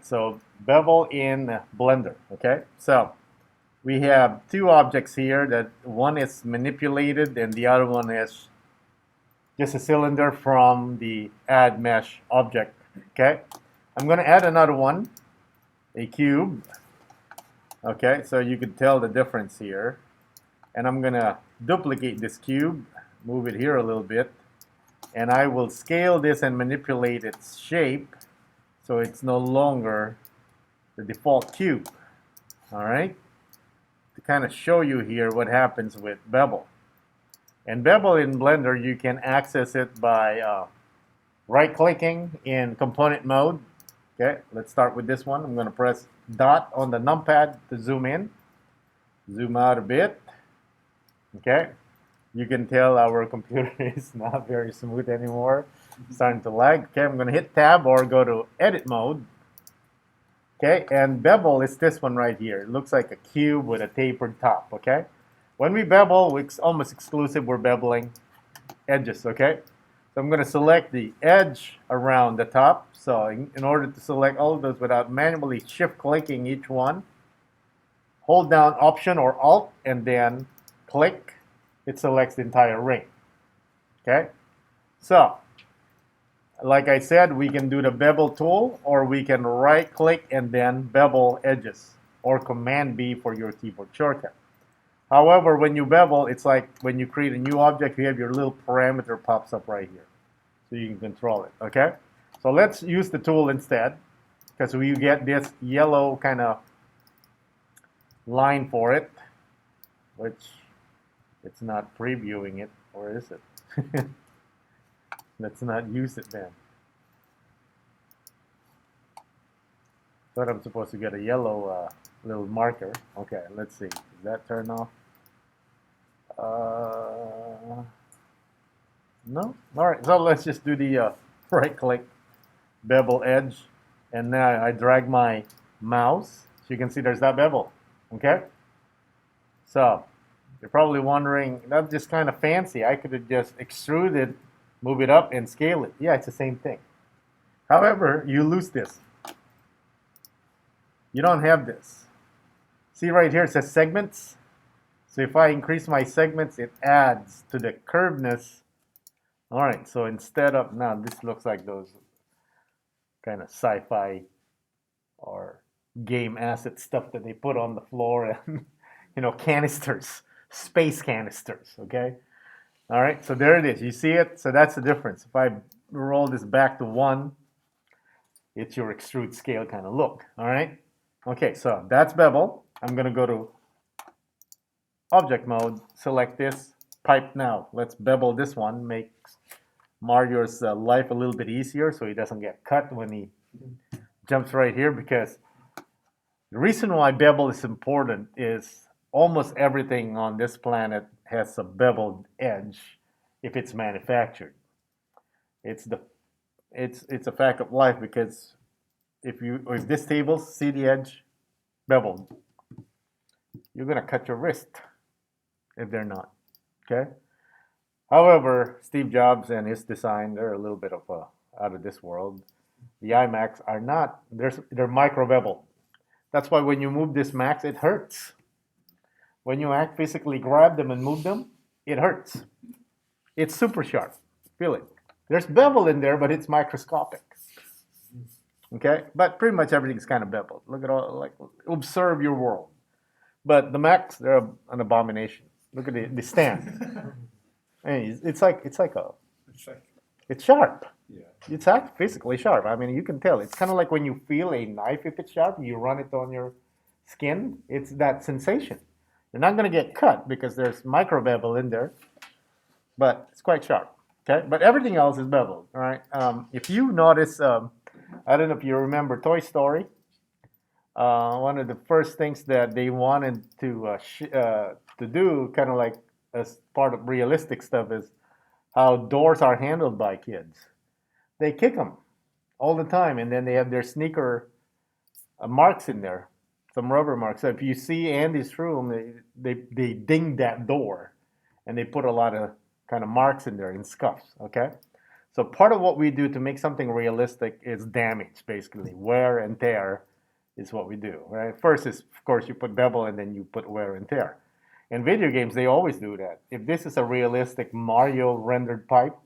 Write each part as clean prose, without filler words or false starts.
right, so bevel in Blender, okay? So we have two objects here that one is manipulated and the other one is just a cylinder from the add mesh object, okay? I'm gonna add another one, a cube, okay? So you can tell the difference here. And I'm gonna duplicate this cube, move it here a little bit, and I will scale this and manipulate its shape so it's no longer the default cube. All right, to kind of show you here what happens with bevel. And bevel in Blender, you can access it by right-clicking in component mode. Okay, let's start with this one. I'm going to press dot on the numpad to zoom in, zoom out a bit. Okay, you can tell our computer is not very smooth anymore, starting to lag. Okay, I'm going to hit tab or go to edit mode. Okay, and bevel is this one right here. It looks like a cube with a tapered top. Okay, when we bevel, it's almost exclusive. We're beveling edges. Okay, so I'm going to select the edge around the top. So in order to select all of those without manually shift clicking each one, hold down Option or Alt and then click. It selects the entire ring. Okay, so like I said, we can do the bevel tool, or we can right click and then bevel edges, or Command B for your keyboard shortcut. However, when you bevel, it's like when you create a new object, you have your little parameter pops up right here, so you can control it. Okay, so let's use the tool instead, because we get this yellow kind of line for it, which it's not previewing it, or is it? Let's not use it then. Thought I'm supposed to get a yellow little marker. Okay, let's see. Does that turn off? No? All right, so let's just do the right-click bevel edge. And now I drag my mouse. So you can see there's that bevel. Okay? So you're probably wondering, that's just kind of fancy. I could have just extruded, move it up, and scale it. Yeah, it's the same thing. However, you lose this. You don't have this. See right here, it says segments. So if I increase my segments, it adds to the curvedness. All right, so instead of, now this looks like those kind of sci-fi or game asset stuff that they put on the floor and, canisters, space canisters, okay? All right, so there it is. You see it? So that's the difference. If I roll this back to 1, it's your extrude scale kind of look, all right? Okay, so that's bevel. I'm going to go to object mode, select this, pipe now. Let's bevel this one, make Mario's life a little bit easier so he doesn't get cut when he jumps right here, because the reason why bevel is important is almost everything on this planet has a beveled edge if it's manufactured. It's a fact of life, because if this table, see the edge beveled, you're gonna cut your wrist if they're not. Okay. However, Steve Jobs and his design, they're a little bit of out of this world. The iMacs are not. They're micro bevel. That's why when you move this Macs, it hurts. When you physically grab them and move them, it hurts. It's super sharp. Feel it. There's bevel in there, but it's microscopic. Okay, but pretty much everything's kind of beveled. Look at all, like, observe your world. But the Macs, they're an abomination. Look at the stand. And it's sharp. Yeah. It's actually physically sharp. I mean, you can tell. It's kind of like when you feel a knife, if it's sharp, you run it on your skin. It's that sensation. You're not going to get cut because there's micro bevel in there, but it's quite sharp. Okay, but everything else is beveled. All right. If you notice, I don't know if you remember Toy Story. One of the first things that they wanted to do, kind of like as part of realistic stuff, is how doors are handled by kids. They kick them all the time, and then they have their sneaker marks in there, some rubber marks. So if you see Andy's room, they ding that door, and they put a lot of kind of marks in there in scuffs. Okay, So part of what we do to make something realistic is damage, basically. Wear and tear is what we do, right? First is, of course, you put bevel and then you put wear and tear. In video games, they always do that. If this is a realistic Mario rendered pipe,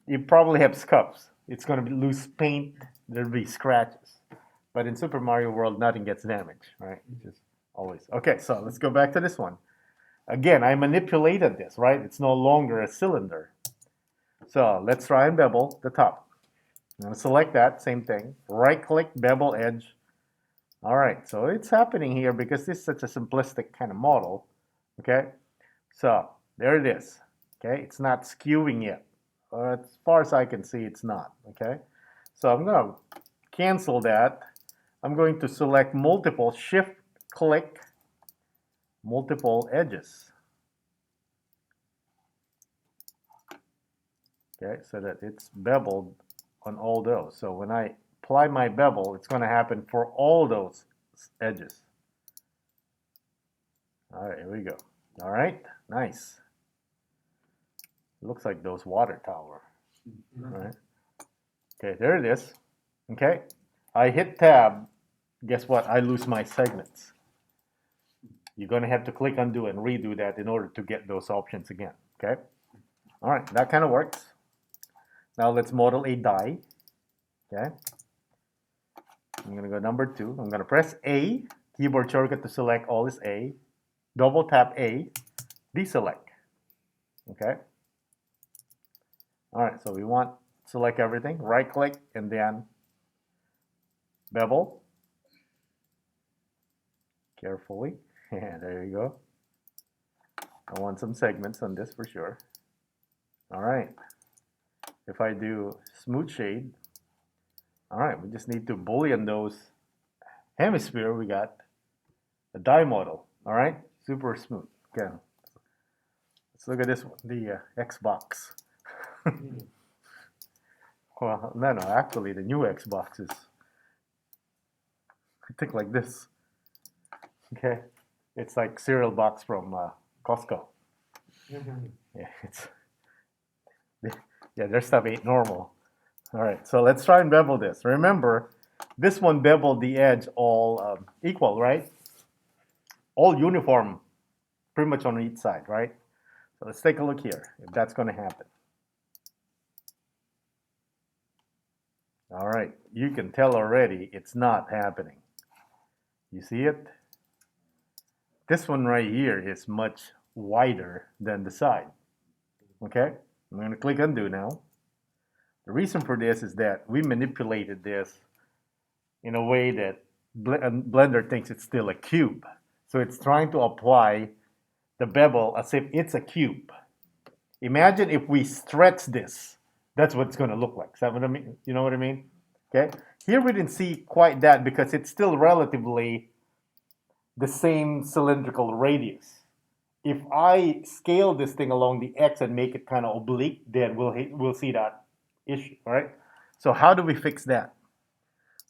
you probably have scuffs. It's going to be loose paint. There'll be scratches. But in Super Mario World, nothing gets damaged, right? Just always. Okay, so let's go back to this one. Again, I manipulated this, right? It's no longer a cylinder. So let's try and bevel the top. I'm going to select that, same thing. Right-click, bevel edge. All right, so it's happening here because this is such a simplistic kind of model. Okay, so there it is. Okay, it's not skewing yet. As far as I can see, it's not. Okay, so I'm going to cancel that. I'm going to select multiple, shift-click, multiple edges. Okay, so that it's beveled on all those. So when I apply my bevel, it's going to happen for all those edges. All right, here we go. All right, nice. Looks like those water tower. All right. Okay, there it is. Okay, I hit tab. Guess what? I lose my segments. You're going to have to click undo and redo that in order to get those options again. Okay. All right, that kind of works. Now let's model a die. Okay. I'm going to go number 2. I'm going to press A. Keyboard shortcut to select all is A. Double tap A. Deselect. Okay. All right, so we want select everything. Right click and then bevel. Carefully. Yeah, there you go. I want some segments on this for sure. All right. If I do smooth shade, all right, we just need to boolean those hemisphere. We got a die model. All right, super smooth. Okay. Let's look at this one, the Xbox. Well, no, actually, the new Xbox is, I think, like this. Okay, it's like cereal box from Costco. Yeah, yeah, their stuff ain't normal. All right, so let's try and bevel this. Remember, this one beveled the edge all equal, right? All uniform, pretty much on each side, right? So let's take a look here, if that's going to happen. All right, you can tell already it's not happening. You see it? This one right here is much wider than the side. Okay, I'm going to click undo now. The reason for this is that we manipulated this in a way that Blender thinks it's still a cube. So it's trying to apply the bevel as if it's a cube. Imagine if we stretch this. That's what it's going to look like. Is that what I mean? You know what I mean? Okay. Here we didn't see quite that because it's still relatively the same cylindrical radius. If I scale this thing along the x and make it kind of oblique, then we'll see that issue. All right. So how do we fix that?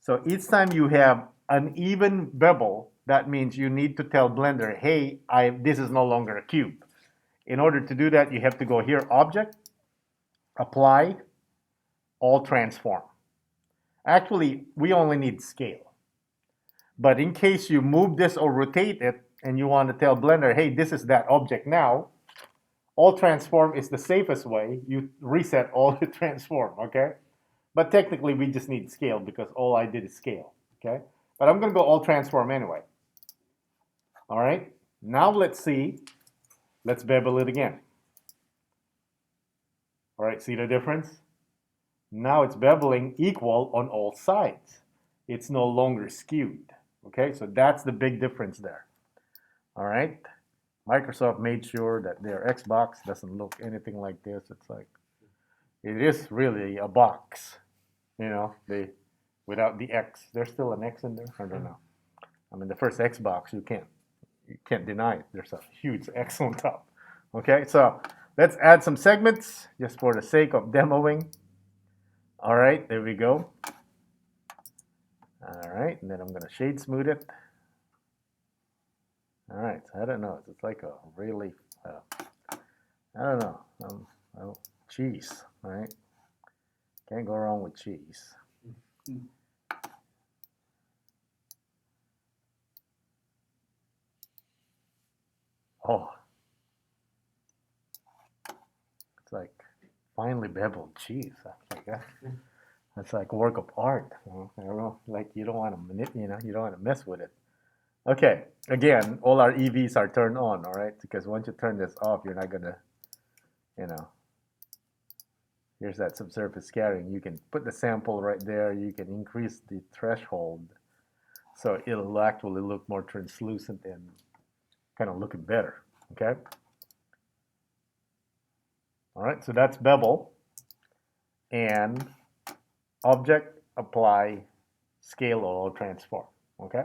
So each time you have uneven bevel, that means you need to tell Blender, hey, this is no longer a cube. In order to do that, you have to go here, Object, Apply, All Transform. Actually, we only need Scale. But in case you move this or rotate it, and you want to tell Blender, hey, this is that object now, All Transform is the safest way. You reset all the transform, okay? But technically, we just need Scale because all I did is Scale, okay? But I'm going to go All Transform anyway. All right, now let's see. Let's bevel it again. All right, see the difference? Now it's beveling equal on all sides. It's no longer skewed. Okay, so that's the big difference there. All right, Microsoft made sure that their Xbox doesn't look anything like this. It's like, it is really a box. You know, without the X. There's still an X in there? I don't know. I mean, the first Xbox, you can't deny it. There's a huge X on top. Okay, so let's add some segments just for the sake of demoing. All right, there we go. All right, and then I'm going to shade smooth it. All right, so I don't know. It's like a really, I don't know, oh, cheese, all right? Can't go wrong with cheese. Oh, it's like finely beveled cheese. That's like a work of art. Like you don't want to you don't want to mess with it. Okay, again, all our EVs are turned on, all right? Because once you turn this off, you're not gonna, you know, here's that subsurface scattering. You can put the sample right there. You can increase the threshold, so it'll actually look more translucent and kind of looking better, okay? All right, so that's bevel. And object, apply, scale, or transform, okay?